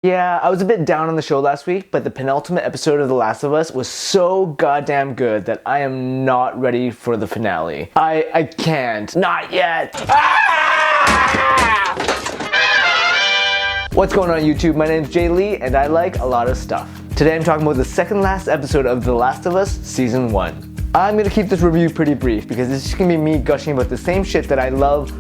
Yeah, I was a bit down on the show last week, but the penultimate episode of The Last of Us was so goddamn good that I am not ready for the finale. I can't. Not yet. What's going on YouTube? My name's Jay Lee and I like a lot of stuff. Today I'm talking about the second last episode of The Last of Us Season 1. I'm gonna keep this review pretty brief because this is gonna be me gushing about the same shit that I love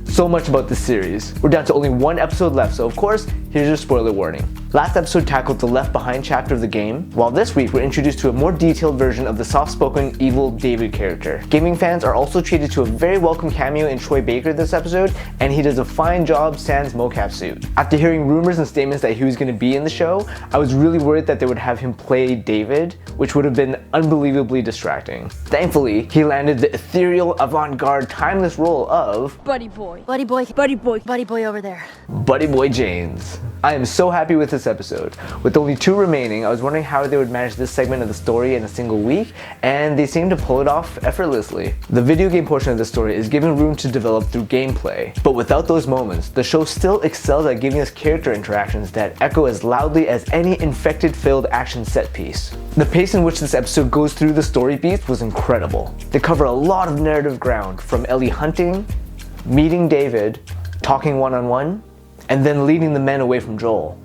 so much about this series. We're down to only one episode left, so of course, here's your spoiler warning. Last episode tackled the Left Behind chapter of the game, while this week we're introduced to a more detailed version of the soft-spoken, evil David character. Gaming fans are also treated to a very welcome cameo in Troy Baker this episode, and he does a fine job sans mocap suit. After hearing rumors and statements that he was going to be in the show, I was really worried that they would have him play David, which would have been unbelievably distracting. Thankfully, he landed the ethereal, avant-garde, timeless role of Buddy boy. Buddy boy. Buddy boy. Buddy boy over there. Buddy Boy James. I am so happy with this episode. With only 2 remaining, I was wondering how they would manage this segment of the story in a single week, and they seem to pull it off effortlessly. The video game portion of the story is given room to develop through gameplay, but without those moments, the show still excels at giving us character interactions that echo as loudly as any infected-filled action set piece. The pace in which this episode goes through the story beats was incredible. They cover a lot of narrative ground, from Ellie hunting, meeting David, talking one-on-one, and then leading the men away from Joel.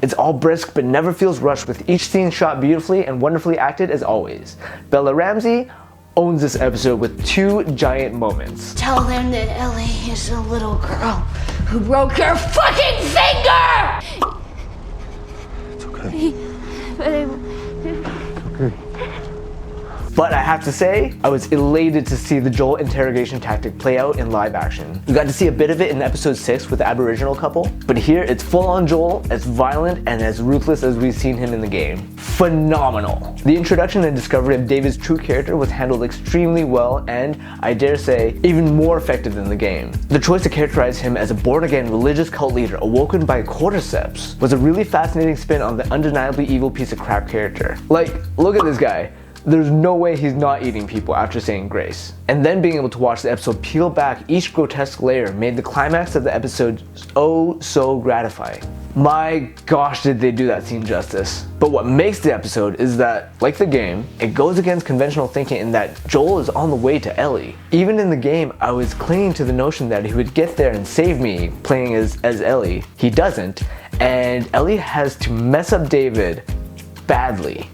It's all brisk but never feels rushed, with each scene shot beautifully and wonderfully acted as always. Bella Ramsey owns this episode with 2 giant moments. Tell them that Ellie is a little girl who broke her fucking finger! It's okay. Okay. But I have to say, I was elated to see the Joel interrogation tactic play out in live action. We got to see a bit of it in episode 6 with the Aboriginal couple, but here it's full on Joel, as violent and as ruthless as we've seen him in the game. Phenomenal. The introduction and discovery of David's true character was handled extremely well and, I dare say, even more effective than the game. The choice to characterize him as a born-again religious cult leader awoken by cordyceps was a really fascinating spin on the undeniably evil piece of crap character. Like, look at this guy. There's no way he's not eating people after saying grace. And then being able to watch the episode peel back each grotesque layer made the climax of the episode oh so gratifying. My gosh, did they do that scene justice. But what makes the episode is that, like the game, it goes against conventional thinking in that Joel is on the way to Ellie. Even in the game, I was clinging to the notion that he would get there and save me playing as Ellie. He doesn't, and Ellie has to mess up David badly.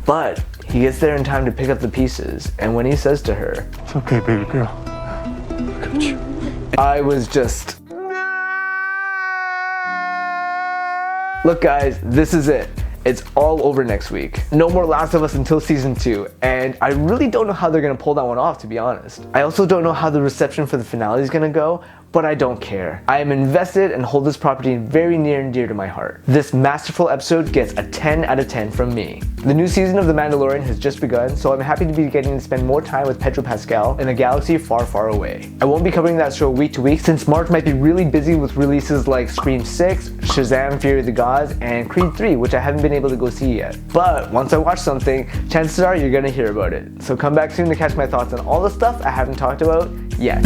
But he gets there in time to pick up the pieces, and when he says to her, It's okay, baby girl. Look at you. I was just... Look guys, this is it. It's all over next week. No more Last of Us until season 2, and I really don't know how they're gonna pull that one off, to be honest. I also don't know how the reception for the finale is gonna go, but I don't care. I am invested and hold this property very near and dear to my heart. This masterful episode gets a 10 out of 10 from me. The new season of The Mandalorian has just begun, so I'm happy to be getting to spend more time with Pedro Pascal in a galaxy far, far away. I won't be covering that show week to week since March might be really busy with releases like Scream 6, Shazam! Fury of the Gods, and Creed 3, which I haven't been able to go see yet. But once I watch something, chances are you're gonna hear about it. So come back soon to catch my thoughts on all the stuff I haven't talked about yet.